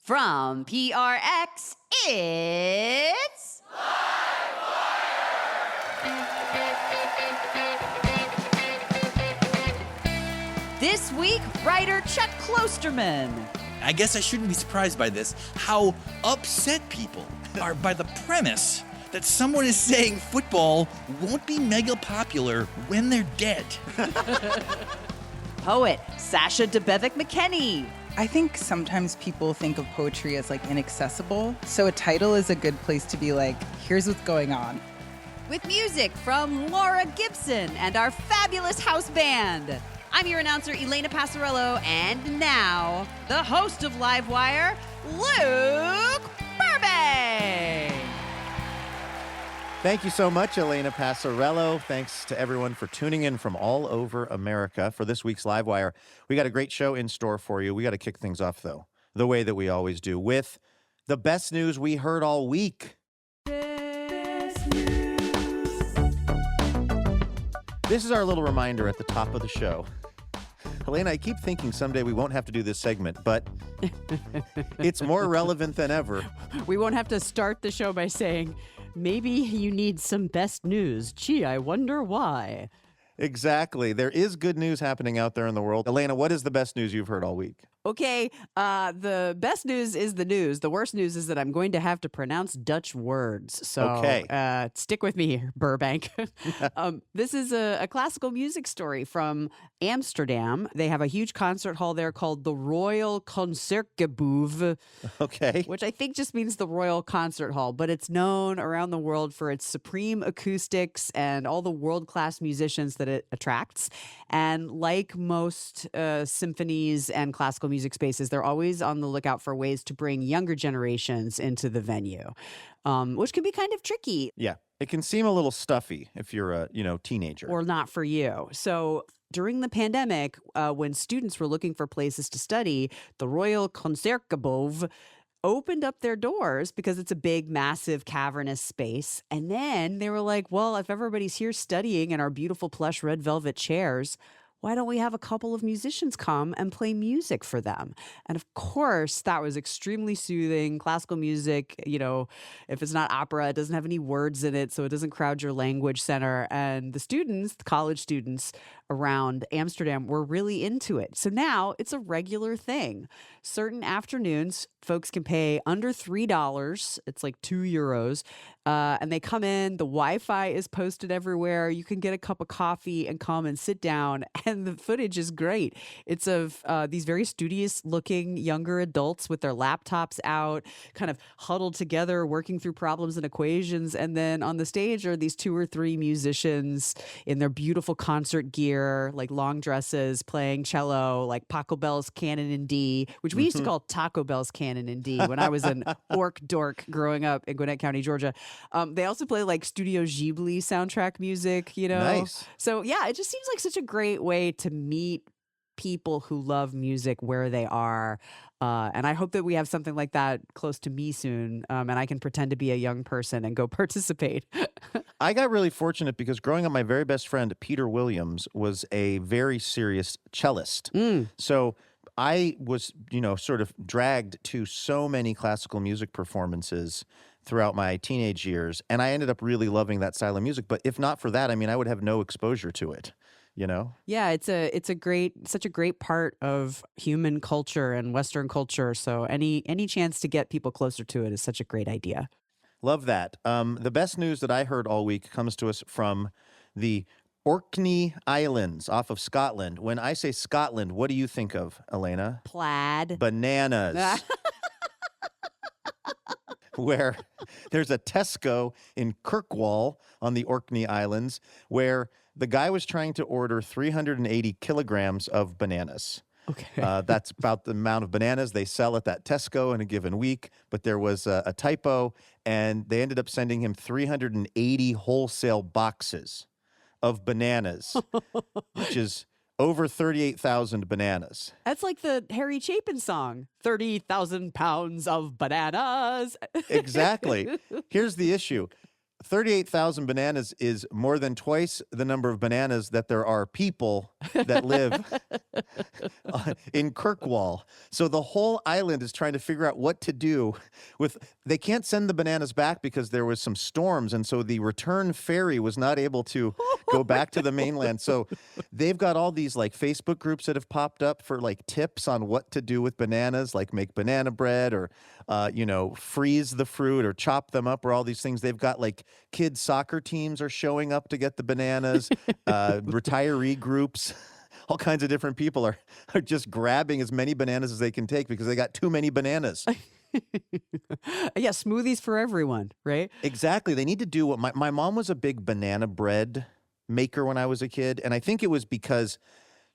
From PRX, it's... This week, writer Chuck Klosterman. I guess I shouldn't be surprised by this, how upset people are by the premise that someone is saying football won't be mega popular when they're dead. Poet Sasha Debevec-McKenney. I think sometimes people think of poetry as like inaccessible. So a title is a good place to be like, here's what's going on. With music from Laura Gibson and our fabulous house band. I'm your announcer, Elena Passarello, and now, the host of Livewire, Luke Burbank. Thank you so much, Elena Passarello. Thanks to everyone for tuning in from all over America for this week's Livewire. We got a great show in store for you. We got to kick things off, though, the way that we always do, with the best news we heard all week. This is our little reminder at the top of the show. Elena, I keep thinking someday we won't have to do this segment, but it's more relevant than ever. We won't have to start the show by saying, maybe you need some best news. Gee, I wonder why. Exactly. There is good news happening out there in the world. Elena, what is the best news you've heard all week? Okay, the best news is the news. The worst news is that I'm going to have to pronounce Dutch words. So okay. Stick with me here, Burbank. This is a classical music story from Amsterdam. They have a huge concert hall there called the Royal Concertgebouw. Okay. Which I think just means the Royal Concert Hall, but it's known around the world for its supreme acoustics and all the world-class musicians that it attracts. And like most symphonies and classical music spaces, they're always on the lookout for ways to bring younger generations into the venue, which can be kind of tricky. Yeah, it can seem a little stuffy if you're a teenager. Or not for you. So during the pandemic, when students were looking for places to study, the Royal Concertgebouw opened up their doors because it's a big, massive, cavernous space. And then they were like, well, if everybody's here studying in our beautiful plush red velvet chairs, why don't we have a couple of musicians come and play music for them? And of course, that was extremely soothing. Classical music, if it's not opera, it doesn't have any words in it, so it doesn't crowd your language center. And the students, the college students around Amsterdam, were really into it. So now it's a regular thing. Certain afternoons, folks can pay under $3. It's like €2. And they come in, the Wi-Fi is posted everywhere. You can get a cup of coffee and come and sit down. And the footage is great. It's of these very studious looking younger adults with their laptops out, kind of huddled together, working through problems and equations. And then on the stage are these 2 or 3 musicians in their beautiful concert gear, like long dresses, playing cello, like Paco Bell's Canon in D, which we used to call Taco Bell's Canon in D when I was an orc dork growing up in Gwinnett County, Georgia. They also play like Studio Ghibli soundtrack music, Nice. So yeah, it just seems like such a great way to meet people who love music where they are. And I hope that we have something like that close to me soon, and I can pretend to be a young person and go participate. I got really fortunate because growing up, my very best friend, Peter Williams, was a very serious cellist. So I was, sort of dragged to so many classical music performances throughout my teenage years, and I ended up really loving that style of music. But if not for that, I would have no exposure to it. Yeah, it's such a great part of human culture and Western culture. So any chance to get people closer to it is such a great idea. Love that. The best news that I heard all week comes to us from the Orkney Islands off of Scotland. When I say Scotland, what do you think of, Elena? Plaid. Bananas. Where there's a Tesco in Kirkwall on the Orkney Islands where the guy was trying to order 380 kilograms of bananas. Okay. That's about the amount of bananas they sell at that Tesco in a given week. But there was a typo, and they ended up sending him 380 wholesale boxes of bananas, which is over 38,000 bananas. That's like the Harry Chapin song, 30,000 pounds of bananas. Exactly. Here's the issue. 38,000 bananas is more than twice the number of bananas that there are people that live in Kirkwall. So the whole island is trying to figure out what to do with. They can't send the bananas back because there was some storms, and so the return ferry was not able to go back to the mainland. So they've got all these like Facebook groups that have popped up for like tips on what to do with bananas, like make banana bread or freeze the fruit or chop them up or all these things. They've got like kids soccer teams are showing up to get the bananas, retiree groups, all kinds of different people are just grabbing as many bananas as they can take because they got too many bananas. Yeah, smoothies for everyone, right? Exactly. They need to do what my mom was a big banana bread maker when I was a kid. And I think it was because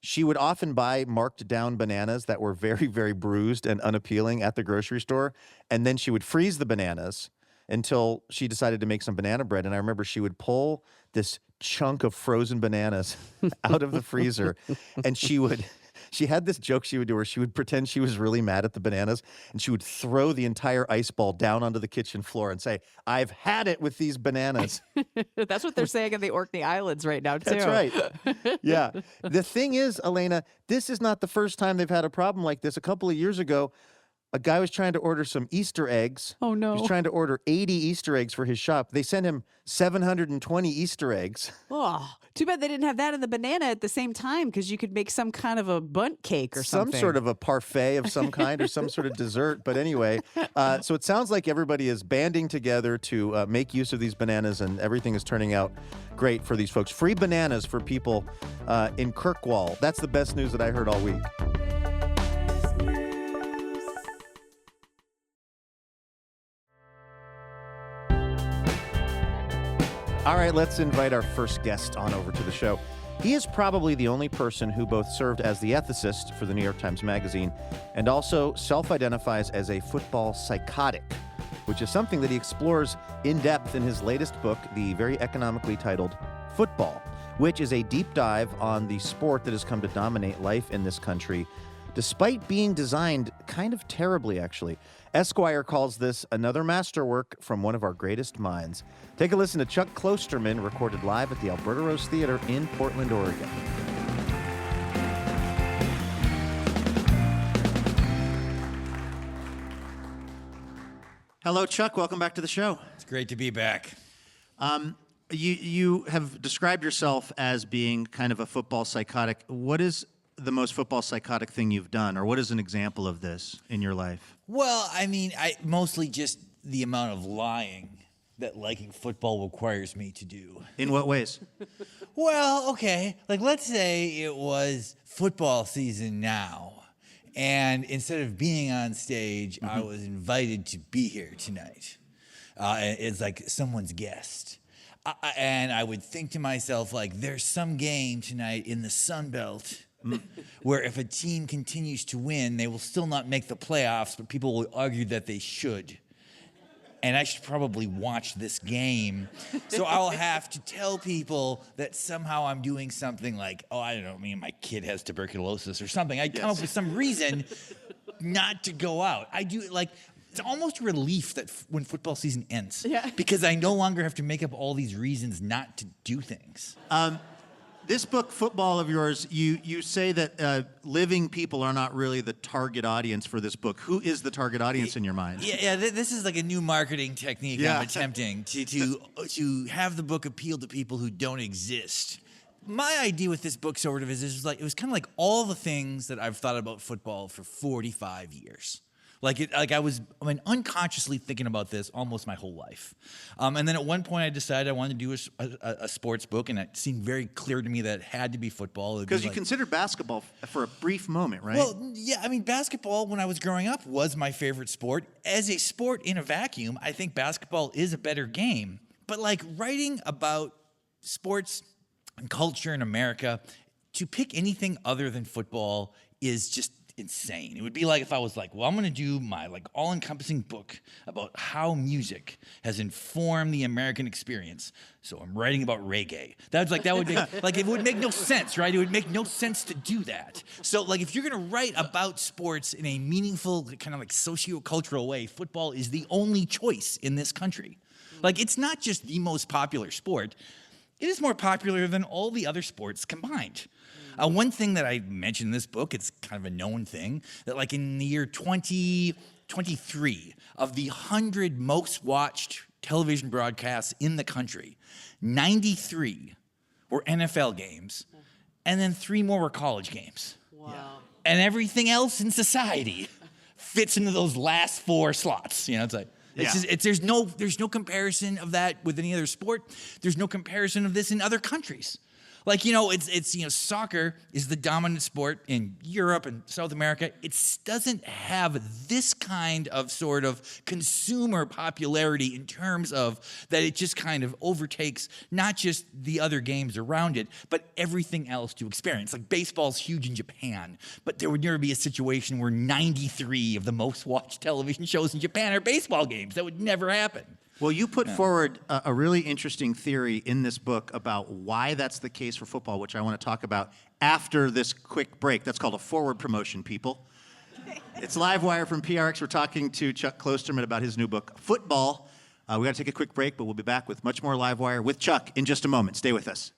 she would often buy marked down bananas that were very, very bruised and unappealing at the grocery store. And then she would freeze the bananas until she decided to make some banana bread. And I remember she would pull this chunk of frozen bananas out of the freezer and she had this joke she would do where she would pretend she was really mad at the bananas and she would throw the entire ice ball down onto the kitchen floor and say, "I've had it with these bananas." That's what they're saying in the Orkney Islands right now, too. That's right. Yeah. The thing is, Elena, this is not the first time they've had a problem like this. A couple of years ago, a guy was trying to order some Easter eggs. Oh, no. He was trying to order 80 Easter eggs for his shop. They sent him 720 Easter eggs. Oh, too bad they didn't have that in the banana at the same time because you could make some kind of a bundt cake or something. Some sort of a parfait of some kind or some sort of dessert. But anyway, so it sounds like everybody is banding together to make use of these bananas, and everything is turning out great for these folks. Free bananas for people in Kirkwall. That's the best news that I heard all week. All right, let's invite our first guest on over to the show. He is probably the only person who both served as the ethicist for the New York Times Magazine and also self-identifies as a football psychotic, which is something that he explores in depth in his latest book, the very economically titled Football, which is a deep dive on the sport that has come to dominate life in this country, despite being designed kind of terribly, actually. Esquire calls this another masterwork from one of our greatest minds. Take a listen to Chuck Klosterman, recorded live at the Alberta Rose Theater in Portland, Oregon. Hello, Chuck. Welcome back to the show. It's great to be back. You have described yourself as being kind of a football psychotic. What is the most football psychotic thing you've done, or what is an example of this in your life? Well, I mean, mostly just the amount of lying that liking football requires me to do. In what ways? Well, okay, like let's say it was football season now, and instead of being on stage, I was invited to be here tonight. It's like someone's guest. And I would think to myself, like, there's some game tonight in the Sun Belt where if a team continues to win, they will still not make the playoffs, but people will argue that they should. And I should probably watch this game. So I'll have to tell people that somehow I'm doing something like, oh, I don't know, my kid has tuberculosis or something. I come up with some reason not to go out. I do, like, it's almost a relief that when football season ends. Yeah. Because I no longer have to make up all these reasons not to do things. This book, Football, of yours, you say that living people are not really the target audience for this book. Who is the target audience in your mind? Yeah, this is like a new marketing technique I'm attempting to have the book appeal to people who don't exist. My idea with this book sort of is it was kind of like all the things that I've thought about football for 45 years. I was unconsciously thinking about this almost my whole life. And then at one point I decided I wanted to do a sports book, and it seemed very clear to me that it had to be football. Because you considered basketball for a brief moment, right? Well, yeah, basketball when I was growing up was my favorite sport. As a sport in a vacuum, I think basketball is a better game. But writing about sports and culture in America, to pick anything other than football is just insane. It would be like if I was like, well, I'm going to do my all-encompassing book about how music has informed the American experience. So I'm writing about reggae. That would make it would make no sense, right? It would make no sense to do that. So if you're going to write about sports in a meaningful kind of socio-cultural way, football is the only choice in this country. Like, it's not just the most popular sport. It is more popular than all the other sports combined. One thing that I mentioned in this book, it's kind of a known thing, that like in the year 2023, of the 100 most watched television broadcasts in the country, 93 were NFL games, and then 3 more were college games. Wow. And everything else in society fits into those last 4 slots. You know, it's like, there's no comparison of that with any other sport. There's no comparison of this in other countries. Like, you know, it's soccer is the dominant sport in Europe and South America. It doesn't have this kind of sort of consumer popularity in terms of that it just kind of overtakes not just the other games around it, but everything else to experience. Like, baseball's huge in Japan, but there would never be a situation where 93 of the most watched television shows in Japan are baseball games. That would never happen. Well, you put forward a really interesting theory in this book about why that's the case for football, which I want to talk about after this quick break. That's called a forward promotion, people. It's Livewire from PRX. We're talking to Chuck Klosterman about his new book, Football. We got to take a quick break, but we'll be back with much more Livewire with Chuck in just a moment. Stay with us.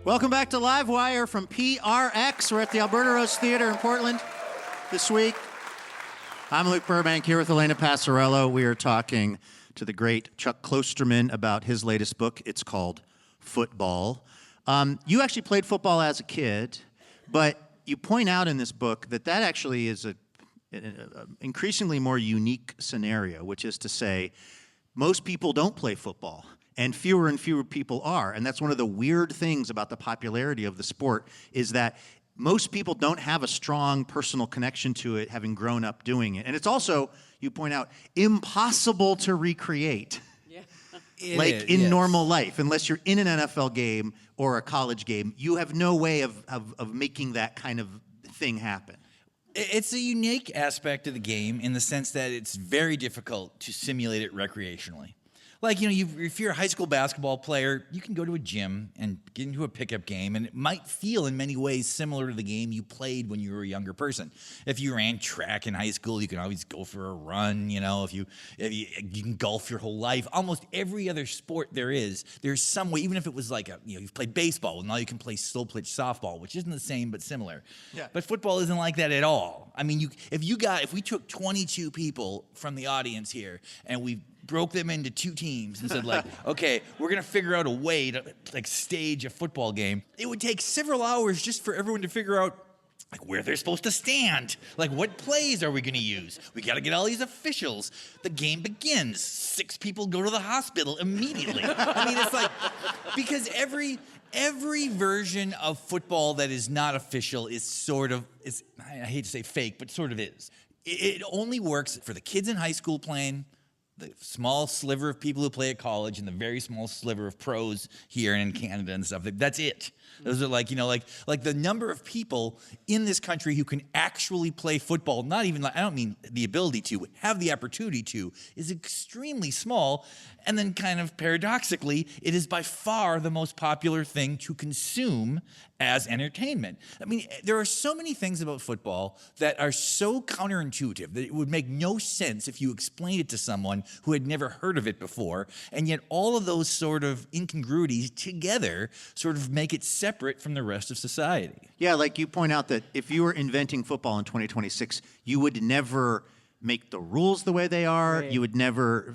Welcome back to Livewire from PRX. We're at the Alberta Rose Theater in Portland this week. I'm Luke Burbank here with Elena Passarello. We are talking to the great Chuck Klosterman about his latest book. It's called Football. You actually played football as a kid, but you point out in this book that actually is an increasingly more unique scenario, which is to say most people don't play football. And fewer people are. And that's one of the weird things about the popularity of the sport is that most people don't have a strong personal connection to it, having grown up doing it. And it's also, you point out, impossible to recreate. Yeah. Normal life. Unless you're in an NFL game or a college game, you have no way of making that kind of thing happen. It's a unique aspect of the game in the sense that it's very difficult to simulate it recreationally. Like, you know, if you're a high school basketball player, you can go to a gym and get into a pickup game, and it might feel in many ways similar to the game you played when you were a younger person. If you ran track in high school, you can always go for a run. You know, if you can golf your whole life. Almost every other sport there's some way. Even if it was like you've played baseball, well, now you can play slow pitch softball, which isn't the same but similar. Yeah. But football isn't like that at all. I mean, if we took 22 people from the audience here and we broke them into 2 teams and said, like, okay, we're going to figure out a way to, like, stage a football game, it would take several hours just for everyone to figure out, like, where they're supposed to stand. Like, what plays are we going to use? We got to get all these officials. The game begins. 6 people go to the hospital immediately. I mean, it's like, because every version of football that is not official is I hate to say fake, but sort of is. It only works for the kids in high school playing, the small sliver of people who play at college, and the very small sliver of pros here and in Canada and stuff. That's it. Those are like the number of people in this country who can actually play football, I don't mean the ability to, have the opportunity to, is extremely small. And then kind of paradoxically, it is by far the most popular thing to consume as entertainment. I mean, there are so many things about football that are so counterintuitive that it would make no sense if you explained it to someone who had never heard of it before. And yet all of those sort of incongruities together sort of make it separate from the rest of society. Yeah, like you point out that if you were inventing football in 2026, you would never make the rules the way they are. Right. You would never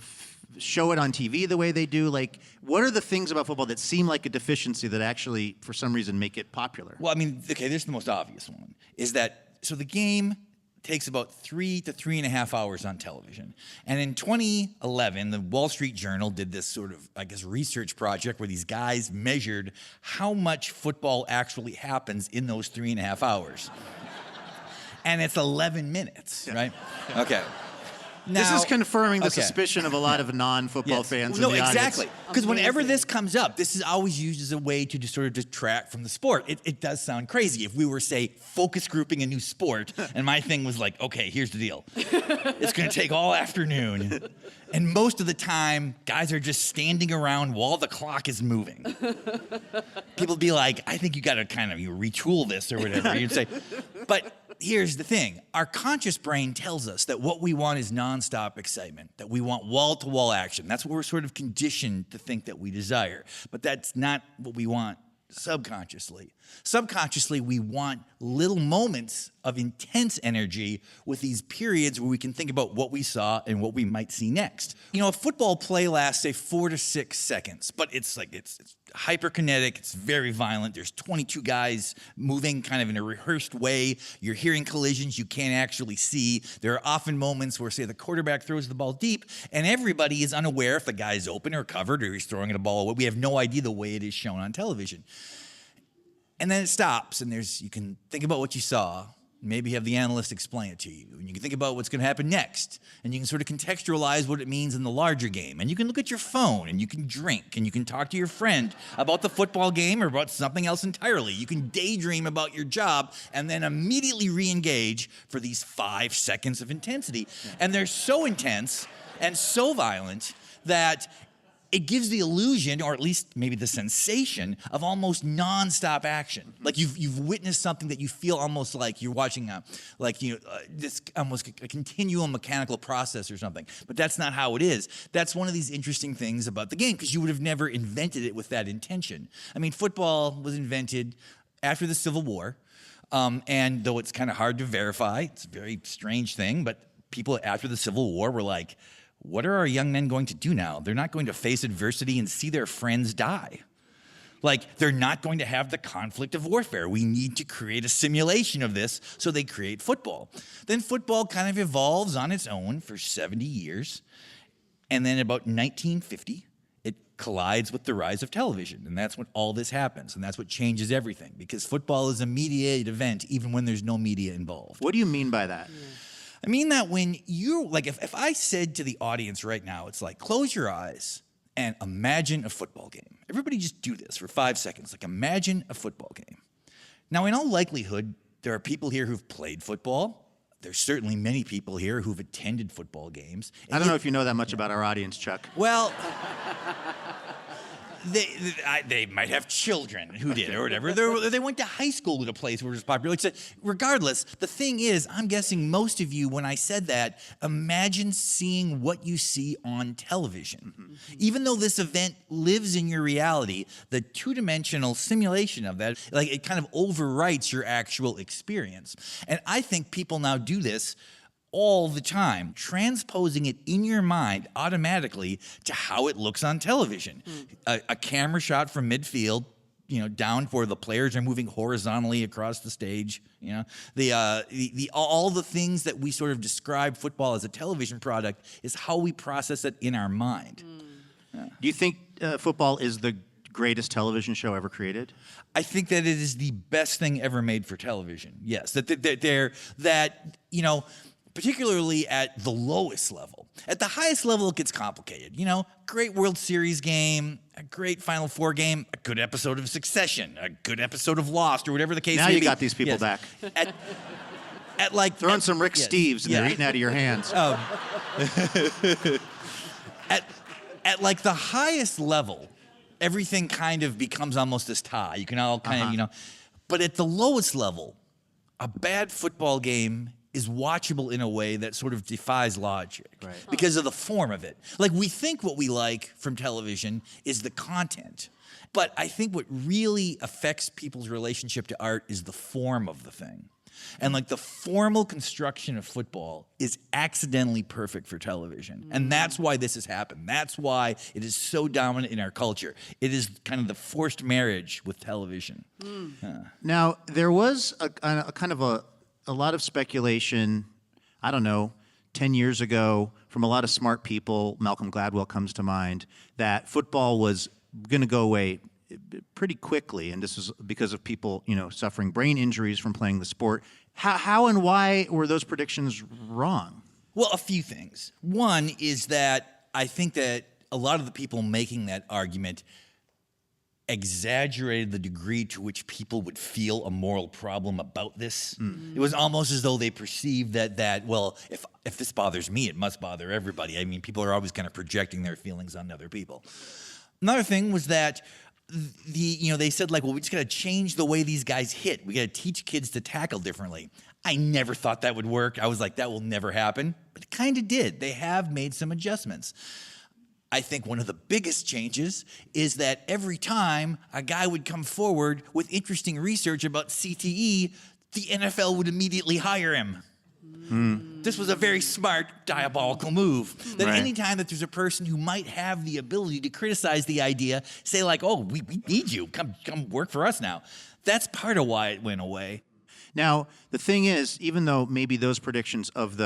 show it on TV the way they do. Like, what are the things about football that seem like a deficiency that actually, for some reason, make it popular? Well, I mean, okay, there's the most obvious one, is that, so the game takes about 3 to 3.5 hours on television. And in 2011, the Wall Street Journal did this sort of, I guess, research project where these guys measured how much football actually happens in those 3.5 hours. And it's 11 minutes, right? Okay. Now, this is confirming the okay. suspicion of a lot of non-football Yes. fans No, in the audience. exactly. Because whenever Amazing. this comes up, this is always used as a way to just sort of detract from the sport. It does sound crazy. If we were, say, focus grouping a new sport, and my thing was like, okay, here's the deal. It's going to take all afternoon. And most of the time, guys are just standing around while the clock is moving. People be like, I think you got to kind of retool this or whatever. You'd say, but here's the thing. Our conscious brain tells us that what we want is nonstop excitement, that we want wall-to-wall action. That's what we're sort of conditioned to think that we desire. But that's not what we want subconsciously. Subconsciously, we want little moments of intense energy with these periods where we can think about what we saw and what we might see next. You know, a football play lasts, say, 4 to 6 seconds, but it's hyperkinetic, it's very violent. There's 22 guys moving kind of in a rehearsed way. You're hearing collisions you can't actually see. There are often moments where, say, the quarterback throws the ball deep, and everybody is unaware if the guy's open or covered or he's throwing the ball away. We have no idea the way it is shown on television. And then it stops, and you can think about what you saw. Maybe have the analyst explain it to you. And you can think about what's going to happen next. And you can sort of contextualize what it means in the larger game. And you can look at your phone, and you can drink, and you can talk to your friend about the football game or about something else entirely. You can daydream about your job and then immediately re-engage for these 5 seconds of intensity. Yeah. And they're so intense and so violent that it gives the illusion, or at least maybe the sensation, of almost nonstop action. Like you've witnessed something that you feel almost like you're watching this almost a continual mechanical process or something. But that's not how it is. That's one of these interesting things about the game, because you would have never invented it with that intention. I mean, football was invented after the Civil War, and though it's kind of hard to verify, it's a very strange thing, but people after the Civil War were like, what are our young men going to do now? They're not going to face adversity and see their friends die. Like, they're not going to have the conflict of warfare. We need to create a simulation of this, so they create football. Then football kind of evolves on its own for 70 years. And then about 1950, it collides with the rise of television. And that's when all this happens. And that's what changes everything, because football is a mediated event, even when there's no media involved. What do you mean by that? Yeah. I mean that when you're, like, if I said to the audience right now, it's like, close your eyes and imagine a football game. Everybody just do this for 5 seconds. Like, imagine a football game. Now, in all likelihood, there are people here who've played football. There's certainly many people here who've attended football games. I don't know if you know that much about our audience, Chuck. Well, they might have children who did or whatever. They went to high school at a place where it was popular. Regardless, the thing is, I'm guessing most of you, when I said that, imagine seeing what you see on television. Mm-hmm. Even though this event lives in your reality, the two-dimensional simulation of that, like, it kind of overwrites your actual experience. And I think people now do this all the time, transposing it in your mind automatically to how it looks on television. A camera shot from midfield, down where the players are moving horizontally across the stage. All the things that we sort of describe football as a television product is how we process it in our mind. Yeah. Do you think football is the greatest television show ever created? I think that it is the best thing ever made for television. Yes, particularly at the lowest level. At the highest level, it gets complicated. Great World Series game, a great Final Four game, a good episode of Succession, a good episode of Lost, or whatever the case may be. Now you got these people back. Throwing some Rick Steves, and they're eating out of your hands. at like the highest level, everything kind of becomes almost this tie. You can all kind of, but at the lowest level, a bad football game is watchable in a way that sort of defies logic because of the form of it. Like, we think what we like from television is the content, but I think what really affects people's relationship to art is the form of the thing. And like the formal construction of football is accidentally perfect for television. And that's why this has happened. That's why it is so dominant in our culture. It is kind of the forced marriage with television. Now, there was a kind of a lot of speculation, I don't know, 10 years ago from a lot of smart people, Malcolm Gladwell comes to mind, that football was going to go away pretty quickly, and this was because of people, suffering brain injuries from playing the sport. How and why were those predictions wrong? Well, a few things. One is that I think that a lot of the people making that argument exaggerated the degree to which people would feel a moral problem about this. It was almost as though they perceived that well, if this bothers me, it must bother everybody. I mean, people are always kind of projecting their feelings on other people. Another thing was that they said, like, well, we just got to change the way these guys hit. We got to teach kids to tackle differently. I never thought that would work. I was like, that will never happen. But it kind of did. They have made some adjustments. I think one of the biggest changes is that every time a guy would come forward with interesting research about CTE, the NFL would immediately hire him. This was a very smart, diabolical move. That any time that there's a person who might have the ability to criticize the idea, say like, oh, we need you. Come work for us now. That's part of why it went away. Now, the thing is, even though maybe those predictions of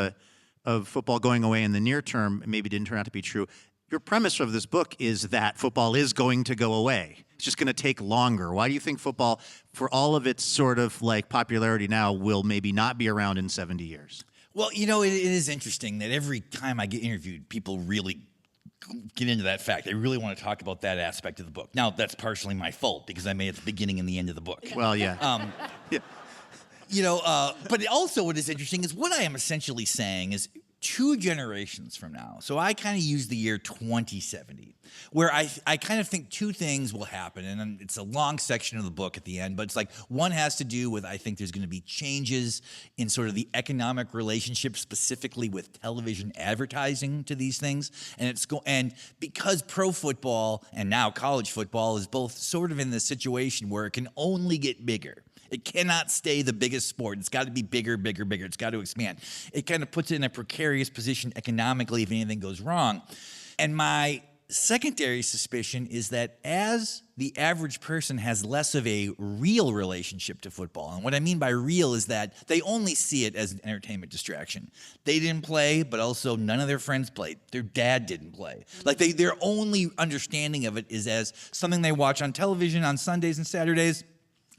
football going away in the near term maybe didn't turn out to be true, your premise of this book is that football is going to go away. It's just going to take longer. Why do you think football, for all of its sort of like popularity now, will maybe not be around in 70 years? Well, it is interesting that every time I get interviewed, people really get into that fact. They really want to talk about that aspect of the book. Now, that's partially my fault because I made it at the beginning and the end of the book. Well, yeah. But also what is interesting is what I am essentially saying is 2 generations from now. So I kind of use the year 2070, where I kind of think 2 things will happen. And it's a long section of the book at the end, but it's like one has to do with, I think there's going to be changes in sort of the economic relationship, specifically with television advertising to these things. And because pro football and now college football is both sort of in this situation where it can only get bigger. It cannot stay the biggest sport. It's got to be bigger, bigger, bigger. It's got to expand. It kind of puts it in a precarious position economically if anything goes wrong. And my secondary suspicion is that as the average person has less of a real relationship to football, and what I mean by real is that they only see it as an entertainment distraction. They didn't play, but also none of their friends played. Their dad didn't play. Like their only understanding of it is as something they watch on television on Sundays and Saturdays,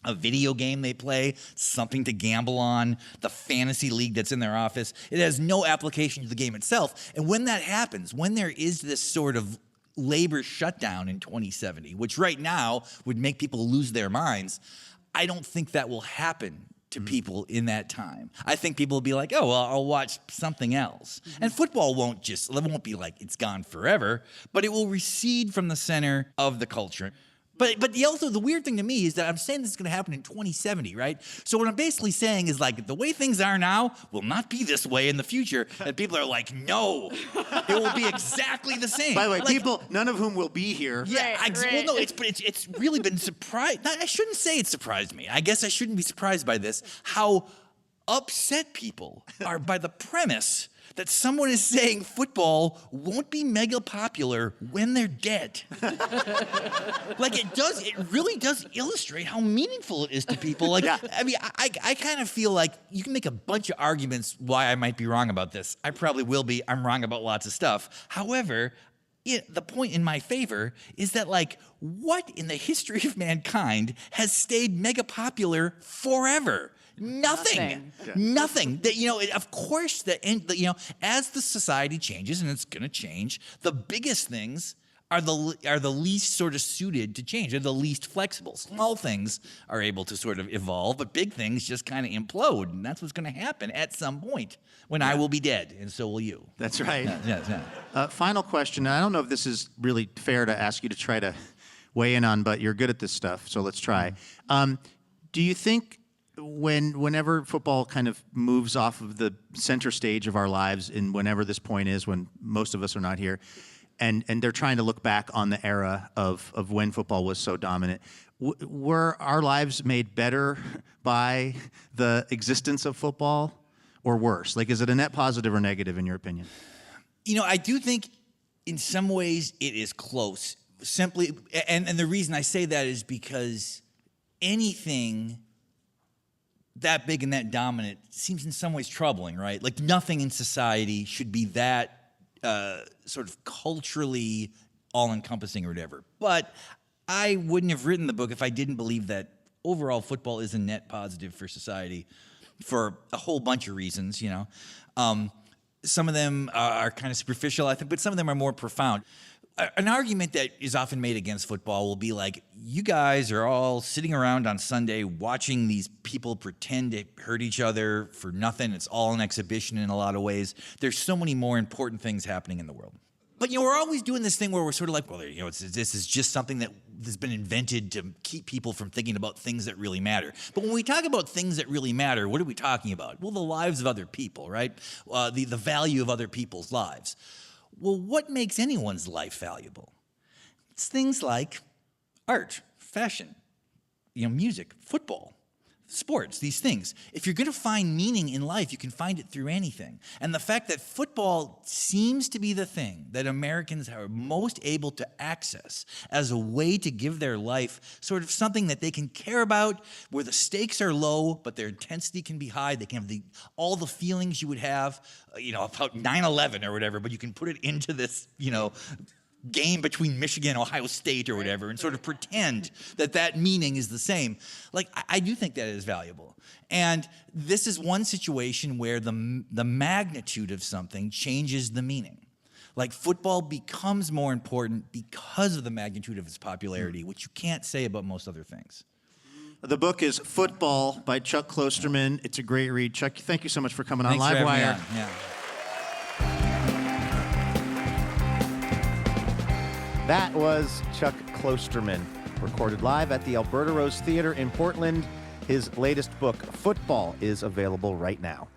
a video game they play, something to gamble on, the fantasy league that's in their office. It has no application to the game itself. And when that happens, when there is this sort of labor shutdown in 2070, which right now would make people lose their minds, I don't think that will happen to people in that time. I think people will be like, oh, well, I'll watch something else. And football won't be like it's gone forever, but it will recede from the center of the culture. But also the weird thing to me is that I'm saying this is going to happen in 2070, right? So what I'm basically saying is like the way things are now will not be this way in the future. And people are like, no, it will be exactly the same. By the way, people, none of whom will be here. Yeah, well, no, it's really been surprised. I shouldn't say it surprised me. I guess I shouldn't be surprised by this. How upset people are by the premise that someone is saying football won't be mega popular when they're dead. Like it really does illustrate how meaningful it is to people. Like, I mean, I kind of feel like you can make a bunch of arguments why I might be wrong about this. I probably will be. I'm wrong about lots of stuff. However, the point in my favor is that, like, what in the history of mankind has stayed mega popular forever? Nothing. That, of course, as the society changes, and it's going to change, the biggest things are the least sort of suited to change. They're the least flexible. Small things are able to sort of evolve, but big things just kind of implode, and that's what's going to happen at some point when I will be dead, and so will you. That's right. Yeah. Final question. I don't know if this is really fair to ask you to try to weigh in on, but you're good at this stuff, so let's try. Do you think whenever football kind of moves off of the center stage of our lives, in whenever this point is, when most of us are not here, and they're trying to look back on the era of when football was so dominant, were our lives made better by the existence of football, or worse? Like, is it a net positive or negative in your opinion? I do think in some ways it is close. Simply, and the reason I say that is because anything that big and that dominant seems in some ways troubling, right? Like, nothing in society should be that sort of culturally all-encompassing or whatever. But I wouldn't have written the book if I didn't believe that overall football is a net positive for society for a whole bunch of reasons, Some of them are kind of superficial, I think, but some of them are more profound. An argument that is often made against football will be like, you guys are all sitting around on Sunday watching these people pretend to hurt each other for nothing. It's all an exhibition in a lot of ways. There's so many more important things happening in the world. But, we're always doing this thing where we're sort of like, well, this is just something that has been invented to keep people from thinking about things that really matter. But when we talk about things that really matter, what are we talking about? Well, the lives of other people, right? The value of other people's lives. Well, what makes anyone's life valuable? It's things like art, fashion, music, football, sports, these things. If you're going to find meaning in life, you can find it through anything. And the fact that football seems to be the thing that Americans are most able to access as a way to give their life sort of something that they can care about, where the stakes are low, but their intensity can be high. They can have all the feelings you would have, about 9/11 or whatever, but you can put it into this, game between Michigan and Ohio State or whatever, and sort of pretend that meaning is the same. Like, I do think that is valuable. And this is one situation where the magnitude of something changes the meaning. Like, football becomes more important because of the magnitude of its popularity, which you can't say about most other things. The book is Football by Chuck Klosterman. It's a great read. Chuck, thank you so much for coming on Thanks for having me Livewire. on. Yeah. That was Chuck Klosterman, recorded live at the Alberta Rose Theatre in Portland. His latest book, Football, is available right now.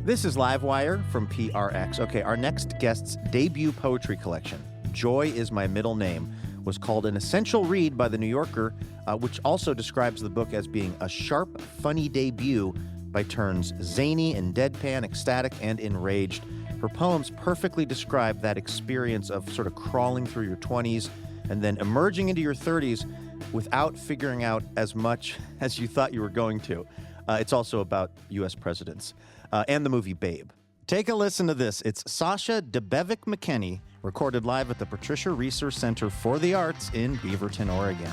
This is Livewire from PRX. Okay, our next guest's debut poetry collection, Joy Is My Middle Name, was called an essential read by The New Yorker, which also describes the book as being a sharp, funny debut by turns zany and deadpan, ecstatic and enraged. Her poems perfectly describe that experience of sort of crawling through your 20s and then emerging into your 30s without figuring out as much as you thought you were going to. It's also about U.S. presidents and the movie Babe. Take a listen to this. It's Sasha Debevec-McKenney, recorded live at the Patricia Research Center for the Arts in Beaverton, Oregon.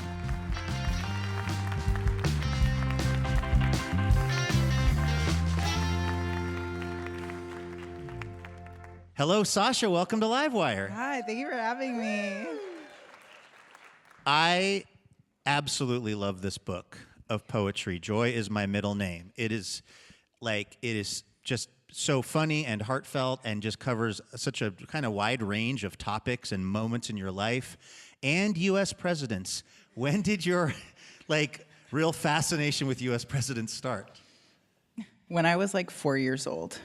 Hello, Sasha. Welcome to Livewire. Hi, thank you for having me. I absolutely love this book of poetry. Joy Is My Middle Name. It is just so funny and heartfelt and just covers such a kind of wide range of topics and moments in your life and U.S. presidents. When did your real fascination with U.S. presidents start? When I was like 4 years old,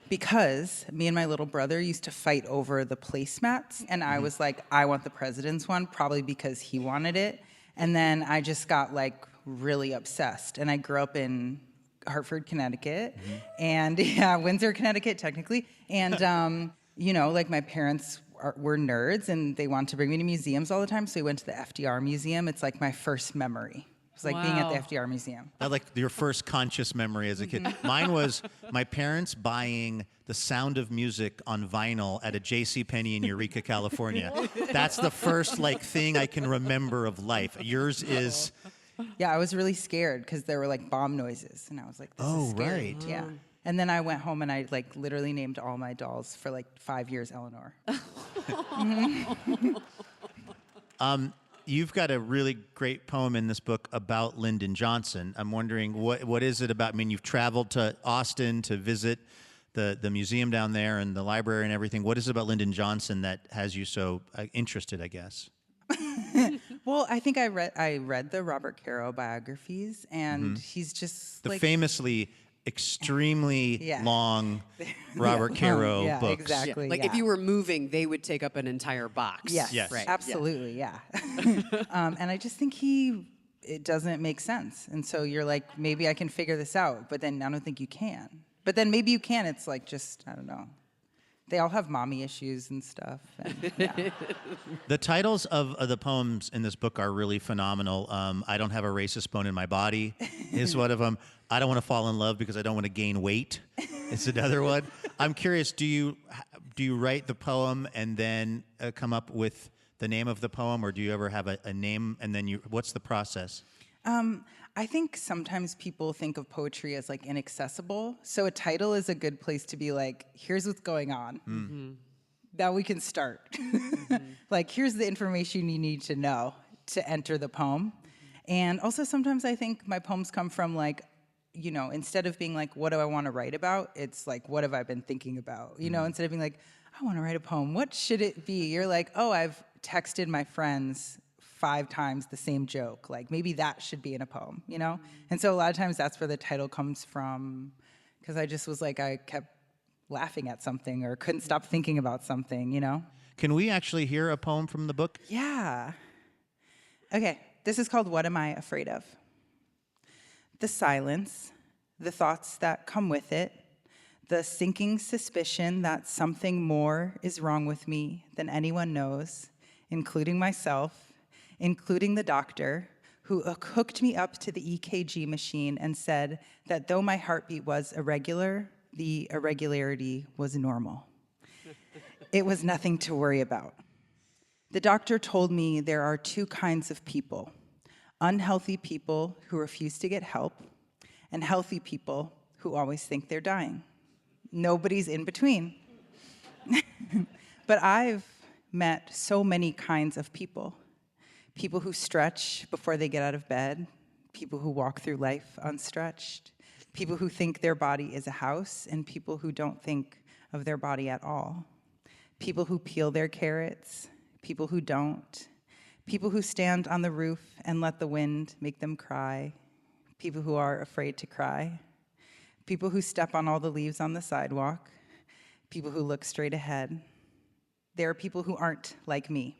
because me and my little brother used to fight over the placemats, and I was like, I want the president's one, probably because he wanted it. And then I just got like really obsessed. And I grew up in Hartford, Connecticut, and Windsor, Connecticut, technically. And, you know, like my parents were nerds, and they wanted to bring me to museums all the time. So we went to the FDR Museum. It's like my first memory. It was like being at the FDR Museum. I like your first conscious memory as a kid. Mine was my parents buying The Sound of Music on vinyl at a JCPenney in Eureka, California. That's the first like thing I can remember of life. Yours is... Yeah, I was really scared because there were like bomb noises, and I was like, this is scary. Right. Yeah. And then I went home and I like literally named all my dolls for like 5 years Eleanor. You've got a really great poem in this book about Lyndon Johnson. I'm wondering, what is it about? I mean, you've traveled to Austin to visit the museum down there and the library and everything. What is it about Lyndon Johnson that has you so interested, I guess? Well, I think I read the Robert Caro biographies, and he's just The like famously extremely long Robert Caro yeah, books. Exactly. Like if you were moving, they would take up an entire box. Yes, Yes. Right. absolutely, yeah. And I just think it doesn't make sense. And so you're like, maybe I can figure this out, but then I don't think you can. But then maybe you can. It's like just, I don't know. They all have mommy issues and stuff. And, yeah. The titles of the poems in this book are really phenomenal. I Don't Have a Racist Bone in My Body is one of them. I Don't Want to Fall in Love Because I Don't Want to Gain Weight is another one. I'm curious, do you write the poem and then come up with the name of the poem, or do you ever have a name and then what's the process? I think sometimes people think of poetry as like inaccessible. So a title is a good place to be like, here's what's going on. Now we can start. Like, here's the information you need to know to enter the poem. And also sometimes I think my poems come from like, you know, instead of being like, what do I want to write about? It's like, what have I been thinking about? You know, instead of being like, I want to write a poem. What should it be? You're like, oh, I've texted my friends 5 times the same joke. Like, maybe that should be in a poem, you know? And so a lot of times that's where the title comes from, because I just was like, I kept laughing at something or couldn't stop thinking about something, you know? Can we actually hear a poem from the book? Yeah. Okay, this is called What Am I Afraid of? The silence, the thoughts that come with it, the sinking suspicion that something more is wrong with me than anyone knows, including myself, including the doctor, who hooked me up to the EKG machine and said that though my heartbeat was irregular, the irregularity was normal. It was nothing to worry about. The doctor told me there are 2 kinds of people: unhealthy people who refuse to get help, and healthy people who always think they're dying. Nobody's in between. But I've met so many kinds of people. People who stretch before they get out of bed, people who walk through life unstretched, people who think their body is a house, and people who don't think of their body at all. People who peel their carrots, people who don't, people who stand on the roof and let the wind make them cry, people who are afraid to cry, people who step on all the leaves on the sidewalk, people who look straight ahead. There are people who aren't like me.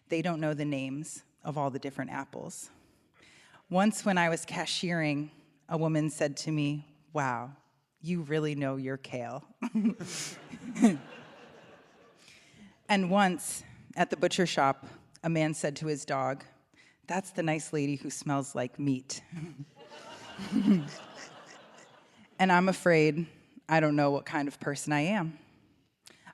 They don't know the names of all the different apples. Once when I was cashiering, a woman said to me, "Wow, you really know your kale." And once at the butcher shop, a man said to his dog, "That's the nice lady who smells like meat." And I'm afraid I don't know what kind of person I am.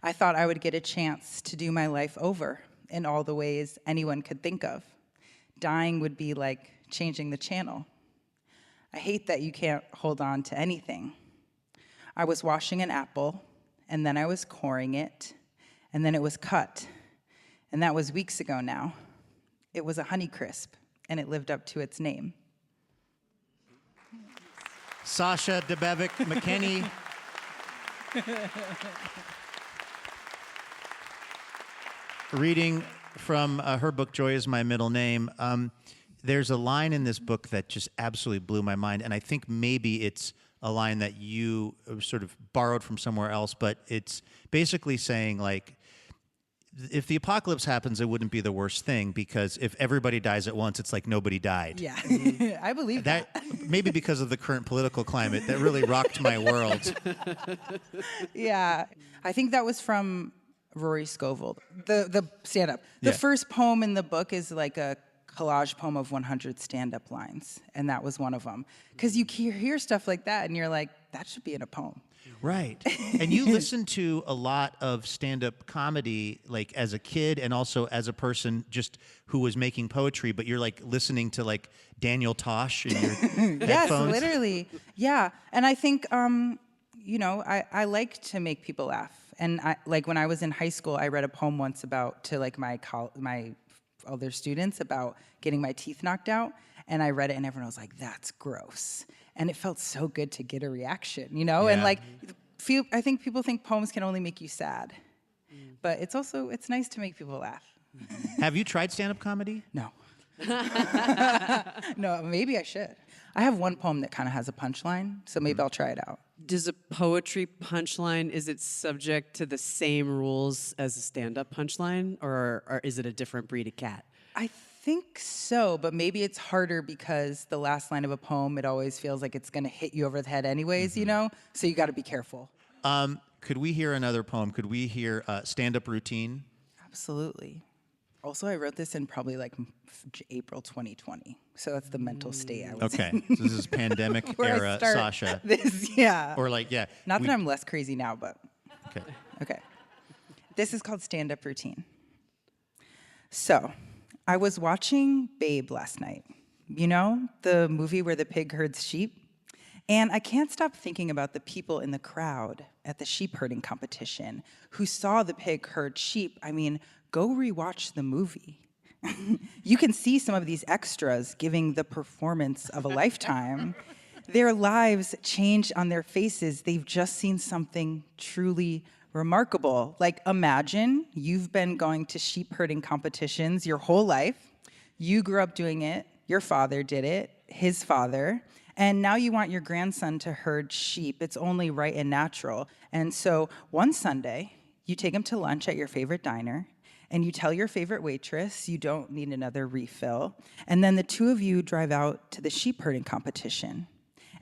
I thought I would get a chance to do my life over in all the ways anyone could think of. Dying would be like changing the channel. I hate that you can't hold on to anything. I was washing an apple, and then I was coring it, and then it was cut. And that was weeks ago now. It was a Honeycrisp, and it lived up to its name. Sasha Debevec-McKenney. Reading from her book, Joy is My Middle Name. There's a line in this book that just absolutely blew my mind, and I think maybe it's a line that you sort of borrowed from somewhere else, but it's basically saying, like, if the apocalypse happens, it wouldn't be the worst thing, because if everybody dies at once, it's like nobody died. Yeah, I believe that. Maybe because of the current political climate, that really rocked my world. Yeah, I think that was from Rory Scovel, the stand-up. The Yeah. first poem in the book is like a collage poem of 100 stand-up lines, and that was one of them. Because you hear stuff like that, and you're like, that should be in a poem. Right. And you listen to a lot of stand-up comedy, like as a kid and also as a person just who was making poetry, but you're like listening to like Daniel Tosh in your Yes, headphones. literally. Yeah. And I think, I like to make people laugh. And like when I was in high school, I read a poem once to like my other students about getting my teeth knocked out. And I read it and everyone was like, that's gross. And it felt so good to get a reaction, And Yeah. like, I think people think poems can only make you sad. But it's nice to make people laugh. Have you tried stand-up comedy? No. No, maybe I should. I have one poem that kind of has a punchline, so maybe I'll try it out. Does a poetry punchline, is it subject to the same rules as a stand-up punchline, or is it a different breed of cat? I think so, but maybe it's harder because the last line of a poem, it always feels like it's going to hit you over the head anyways, So you got to be careful. Could we hear another poem? Could we hear stand-up routine? Absolutely. Also, I wrote this in probably like April 2020, so that's the mental state I was in. Okay. So this is pandemic Where I era start Sasha. This, yeah. Or like, yeah. Not that I'm less crazy now, but Okay. okay. This is called stand-up routine. So, I was watching Babe last night. The movie where the pig herds sheep? And I can't stop thinking about the people in the crowd at the sheep herding competition who saw the pig herd sheep. I mean, go rewatch the movie. You can see some of these extras giving the performance of a lifetime. Their lives change on their faces. They've just seen something truly remarkable. Like, imagine you've been going to sheep herding competitions your whole life. You grew up doing it. Your father did it, his father. And now you want your grandson to herd sheep. It's only right and natural. And so one Sunday, you take him to lunch at your favorite diner, and you tell your favorite waitress you don't need another refill. And then the two of you drive out to the sheep herding competition.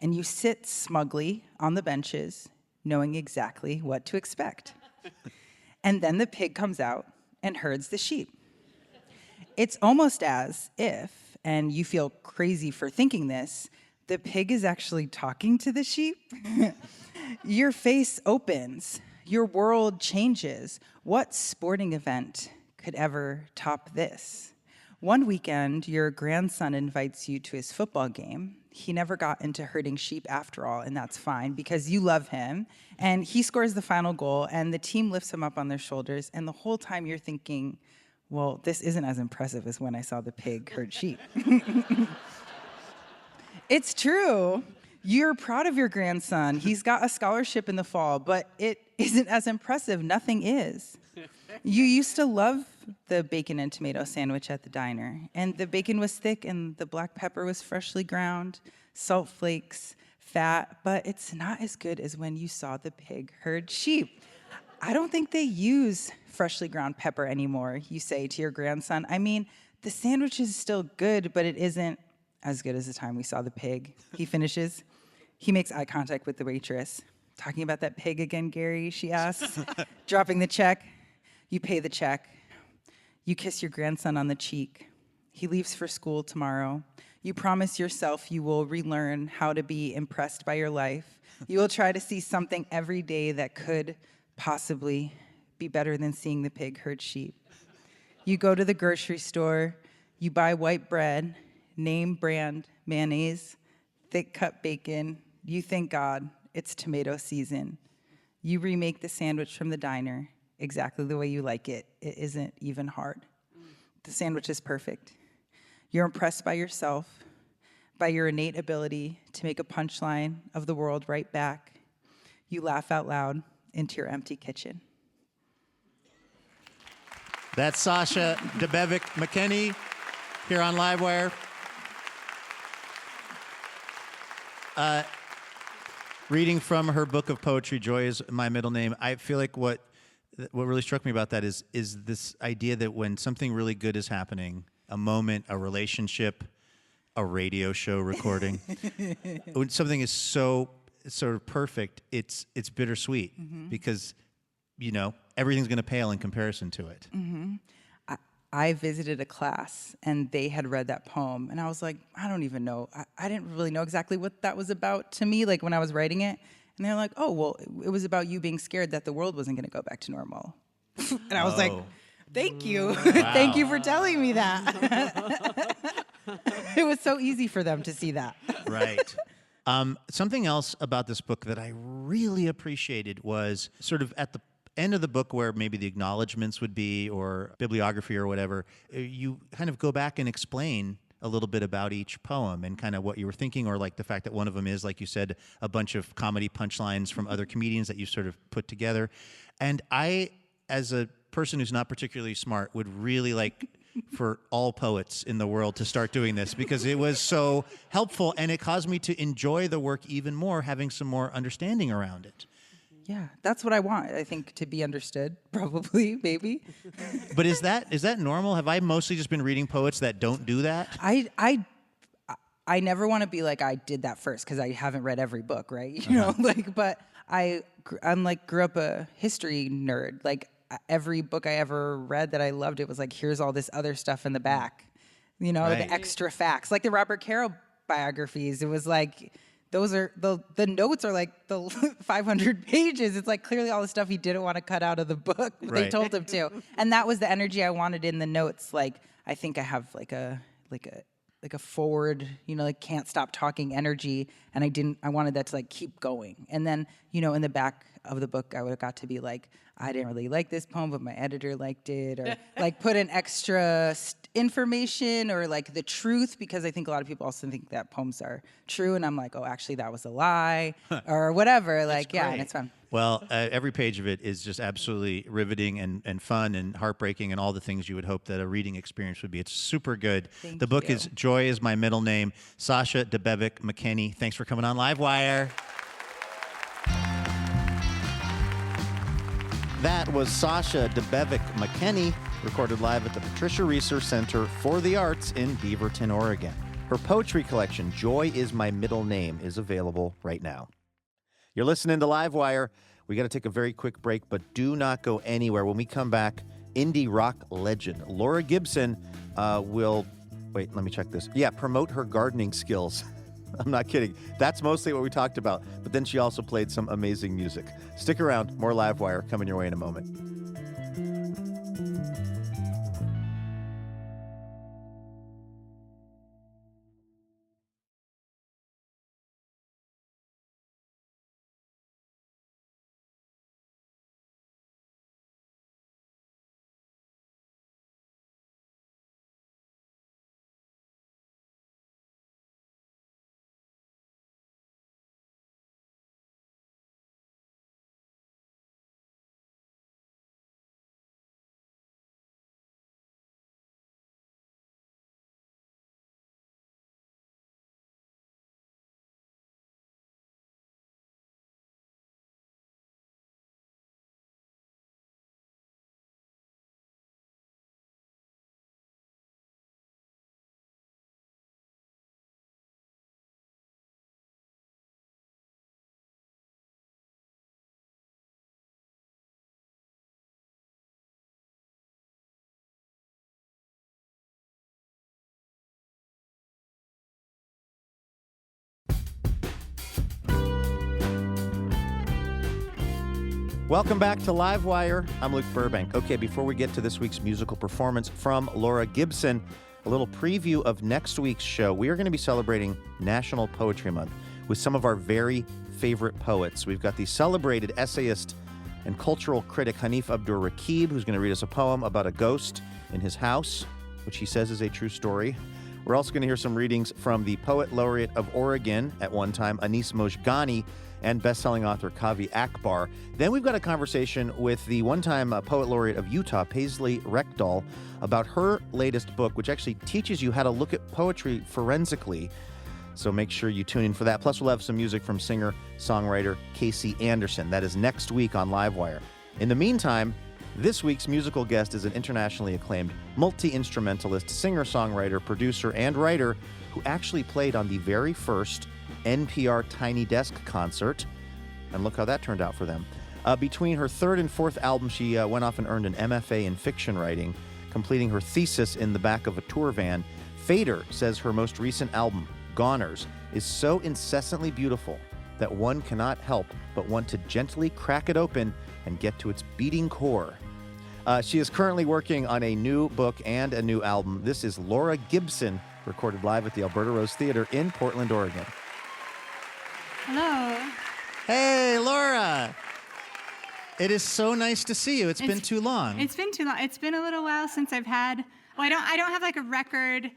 And you sit smugly on the benches, knowing exactly what to expect. And then the pig comes out and herds the sheep. It's almost as if, and you feel crazy for thinking this, the pig is actually talking to the sheep. Your face opens. Your world changes. What sporting event could ever top this? One weekend, your grandson invites you to his football game. He never got into herding sheep after all, and that's fine because you love him. And he scores the final goal, and the team lifts him up on their shoulders. And the whole time you're thinking, well, this isn't as impressive as when I saw the pig herd sheep. It's true. You're proud of your grandson. He's got a scholarship in the fall, but it isn't as impressive. Nothing is. You used to love the bacon and tomato sandwich at the diner, and the bacon was thick and the black pepper was freshly ground, salt flakes, fat, but it's not as good as when you saw the pig herd sheep. I don't think they use freshly ground pepper anymore, you say to your grandson. I mean, the sandwich is still good, but it isn't as good as the time we saw the pig. He finishes. He makes eye contact with the waitress. Talking about that pig again, Gary, she asks. Dropping the check. You pay the check. You kiss your grandson on the cheek. He leaves for school tomorrow. You promise yourself you will relearn how to be impressed by your life. You will try to see something every day that could possibly be better than seeing the pig herd sheep. You go to the grocery store. You buy white bread, name brand mayonnaise, thick cut bacon. You thank God it's tomato season. You remake the sandwich from the diner exactly the way you like it. It isn't even hard. The sandwich is perfect. You're impressed by yourself, by your innate ability to make a punchline of the world right back. You laugh out loud into your empty kitchen. That's Sasha Debevec-McKenney here on Livewire. reading from her book of poetry, Joy is My Middle Name. I feel like what really struck me about that is this idea that when something really good is happening, a moment, a relationship, a radio show recording, when something is so sort of perfect, it's bittersweet because, everything's going to pale in comparison to it. I visited a class and they had read that poem and I was like, I don't even know. I didn't really know exactly what that was about to me, like when I was writing it. And they're like, oh, well, it was about you being scared that the world wasn't going to go back to normal. And I was like, thank you. Wow. Thank you for telling me that. It was so easy for them to see that. Right. Something else about this book that I really appreciated was sort of at the end of the book where maybe the acknowledgments would be or bibliography or whatever, you kind of go back and explain a little bit about each poem and kind of what you were thinking, or like the fact that one of them is, like you said, a bunch of comedy punchlines from other comedians that you sort of put together. And I, as a person who's not particularly smart, would really like for all poets in the world to start doing this because it was so helpful and it caused me to enjoy the work even more, having some more understanding around it. Yeah, that's what I want, I think, to be understood, probably, maybe. But is that normal? Have I mostly just been reading poets that don't do that? I never want to be like, I did that first, because I haven't read every book, right? But I'm like, grew up a history nerd. Like, every book I ever read that I loved, it was like, here's all this other stuff in the back. The extra facts. Like the Robert Caro biographies, it was like, those are the notes are like the 500 pages. It's like clearly all the stuff he didn't want to cut out of the book, but they told him to. And that was the energy I wanted in the notes. Like, I think I have like a forward, like can't stop talking energy. And I wanted that to like keep going. And then, in the back of the book, I would have got to be like, I didn't really like this poem, but my editor liked it, or like put in extra information or like the truth, because I think a lot of people also think that poems are true, and I'm like, oh, actually that was a lie, or whatever. Like, yeah, and it's fun. Well, every page of it is just absolutely riveting and fun and heartbreaking and all the things you would hope that a reading experience would be. It's super good. The book is Joy is My Middle Name. Sasha Debevec-McKenney, thanks for coming on Livewire. That was Sasha Debevec-McKenney, recorded live at the Patricia Research Center for the Arts in Beaverton, Oregon. Her poetry collection, Joy is My Middle Name, is available right now. You're listening to Livewire. We got to take a very quick break, but do not go anywhere. When we come back, indie rock legend Laura Gibson will, wait, let me check this. Yeah, promote her gardening skills. I'm not kidding. That's mostly what we talked about. But then she also played some amazing music. Stick around. More Livewire coming your way in a moment. Welcome back to Livewire. I'm Luke Burbank. Okay, before we get to this week's musical performance from Laura Gibson, a little preview of next week's show. We are going to be celebrating National Poetry Month with some of our very favorite poets. We've got the celebrated essayist and cultural critic Hanif Abdur-Rakib, who's going to read us a poem about a ghost in his house, which he says is a true story. We're also going to hear some readings from the Poet Laureate of Oregon at one time, Anis Mojgani, and best-selling author Kavi Akbar. Then we've got a conversation with the one-time Poet Laureate of Utah, Paisley Reckdahl, about her latest book, which actually teaches you how to look at poetry forensically. So make sure you tune in for that. Plus, we'll have some music from singer-songwriter Casey Anderson. That is next week on Livewire. In the meantime, this week's musical guest is an internationally acclaimed multi-instrumentalist, singer-songwriter, producer, and writer who actually played on the very first NPR Tiny Desk concert. And look how that turned out for them. Between her third and fourth album, she went off and earned an MFA in fiction writing, completing her thesis in the back of a tour van. Fader says her most recent album, Goners, is so incessantly beautiful that one cannot help but want to gently crack it open and get to its beating core. She is currently working on a new book and a new album. This is Laura Gibson, recorded live at the Alberta Rose Theater in Portland, Oregon. Hello. Hey, Laura. It is so nice to see you. It's been too long. It's been too long. It's been a little while since I've had. Well, I don't have like a record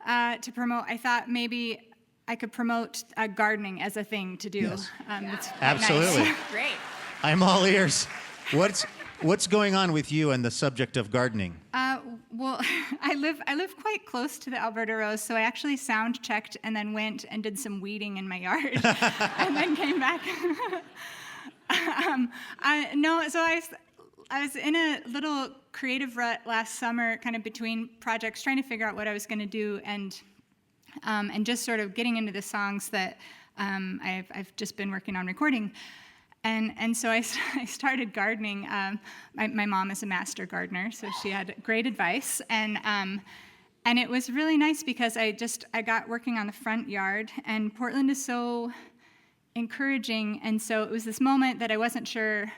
to promote. I thought maybe I could promote gardening as a thing to do. Yes. It's quite Absolutely. nice. Great. I'm all ears. What's going on with you and the subject of gardening? Well, I live quite close to the Alberta Rose, so I actually sound checked and then went and did some weeding in my yard, and then came back. I was in a little creative rut last summer, kind of between projects, trying to figure out what I was going to do, and just sort of getting into the songs that I've just been working on recording. And so I started gardening. My mom is a master gardener, so she had great advice. And it was really nice because I got working on the front yard, and Portland is so encouraging. And so it was this moment that I wasn't sure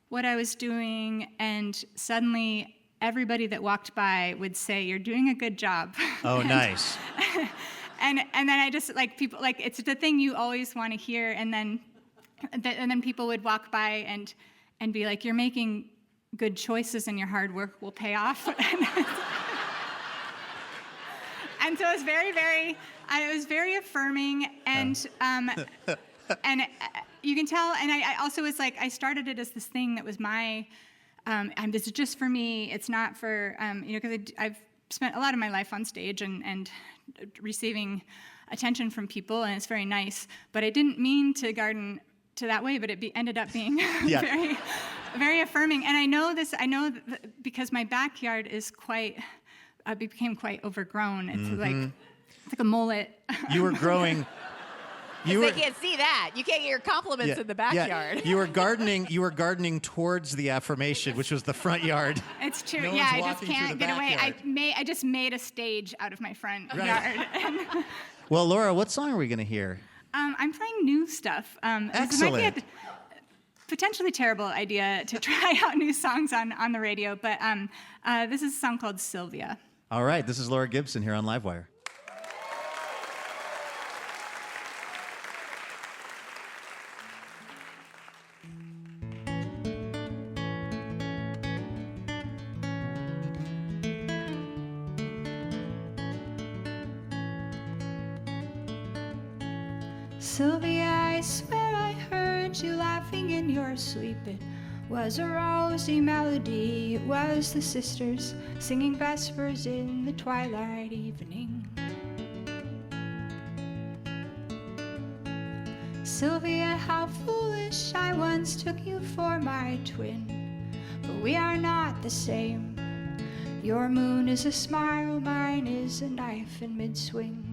what I was doing, and suddenly everybody that walked by would say, "You're doing a good job." Oh, nice. And then I just, like, people, like, it's the thing you always want to hear, and then people would walk by and be like, "You're making good choices and your hard work will pay off." And so it was very affirming, and you can tell. And I also was like, I started it as this thing that was my, this is just for me. It's not for, because I've spent a lot of my life on stage and receiving attention from people, and it's very nice. But I didn't mean to garden to that way, but it ended up being very, very affirming. And I know because my backyard is became quite overgrown. It's like a mullet. You were growing. They can't see that. You can't get your compliments in the backyard. Yeah. You were gardening towards the affirmation, which was the front yard. It's true. No Yeah, one's I just walking through can't the get away. backyard. I just made a stage out of my front Right. yard. Well, Laura, what song are we going to hear? I'm playing new stuff. This might be a potentially terrible idea to try out new songs on the radio, but this is a song called Sylvia. All right, this is Laura Gibson here on Livewire. Sylvia, I swear I heard you laughing in your sleep. It was a rosy melody. It was the sisters singing vespers in the twilight evening. Sylvia, how foolish, I once took you for my twin. But we are not the same. Your moon is a smile, mine is a knife in mid-swing.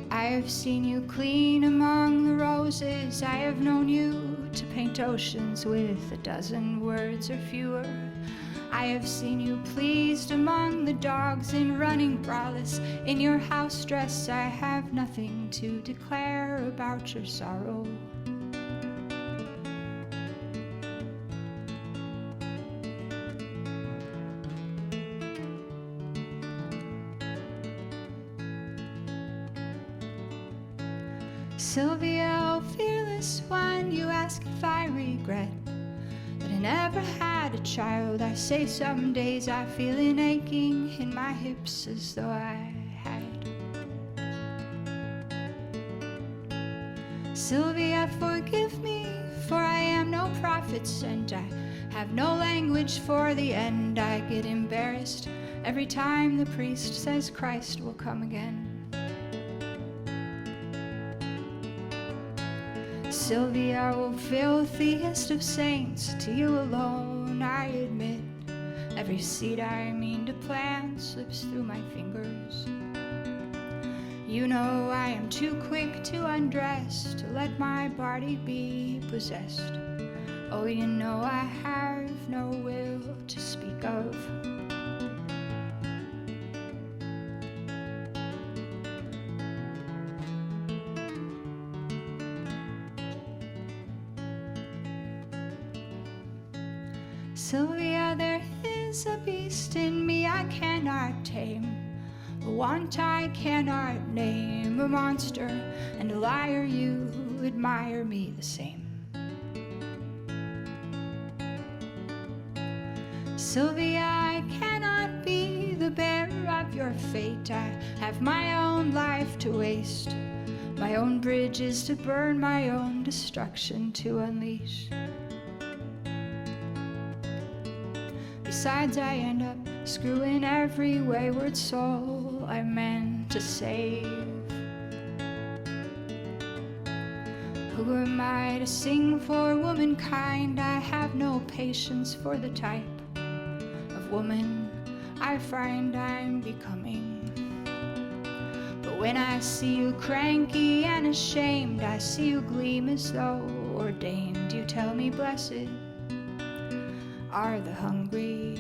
I have seen you clean among the roses. I have known you to paint oceans with a dozen words or fewer. I have seen you pleased among the dogs in running braless. In your house dress, I have nothing to declare about your sorrow. Sylvia, oh fearless one, you ask if I regret that I never had a child. I say some days I feel an aching in my hips as though I had. Sylvia, forgive me, for I am no prophet sent. I have no language for the end. I get embarrassed every time the priest says Christ will come again. Sylvia, oh filthiest of saints, to you alone I admit, every seed I mean to plant slips through my fingers. You know I am too quick to undress, to let my body be possessed. Oh, you know I have no will to speak of. Sylvia, there is a beast in me I cannot tame, a want I cannot name, a monster and a liar. You admire me the same. Sylvia, I cannot be the bearer of your fate. I have my own life to waste, my own bridges to burn, my own destruction to unleash. Besides, I end up screwing every wayward soul I meant to save. Who am I to sing for womankind? I have no patience for the type of woman I find I'm becoming. But when I see you cranky and ashamed, I see you gleam as though ordained. You tell me blessed are the hungry.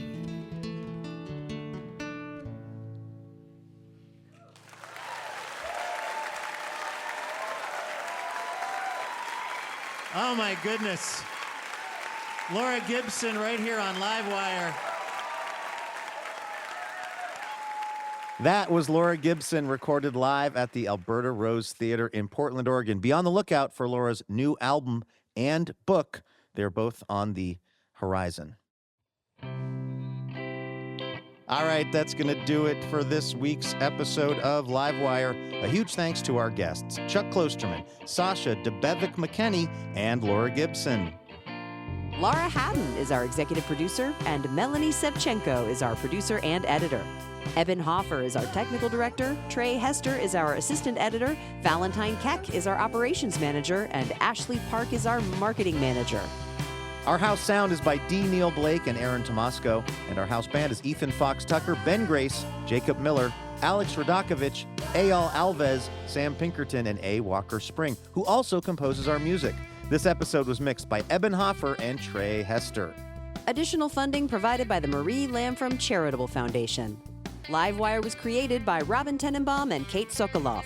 Oh my goodness. Laura Gibson right here on Livewire. That was Laura Gibson, recorded live at the Alberta Rose Theatre in Portland, Oregon. Be on the lookout for Laura's new album and book. They're both on the horizon. All right, that's going to do it for this week's episode of Livewire. A huge thanks to our guests, Chuck Klosterman, Sasha Debevec-McKenney, and Laura Gibson. Laura Haddon is our executive producer, and Melanie Sevchenko is our producer and editor. Eben Hoffer is our technical director, Trey Hester is our assistant editor, Valentine Keck is our operations manager, and Ashley Park is our marketing manager. Our house sound is by D. Neil Blake and Aaron Tomasco, and our house band is Ethan Fox Tucker, Ben Grace, Jacob Miller, Alex Radakovich, Eyal Alves, Sam Pinkerton, and A. Walker Spring, who also composes our music. This episode was mixed by Eben Hoffer and Trey Hester. Additional funding provided by the Marie Lamfrom Charitable Foundation. Livewire was created by Robin Tenenbaum and Kate Sokoloff.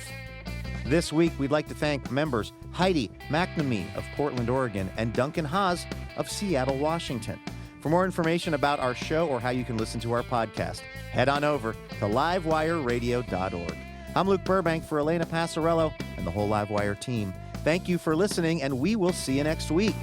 This week, we'd like to thank members Heidi McNamee of Portland, Oregon, and Duncan Haas of Seattle, Washington. For more information about our show or how you can listen to our podcast, head on over to livewireradio.org. I'm Luke Burbank for Elena Passarello and the whole Livewire team. Thank you for listening, and we will see you next week.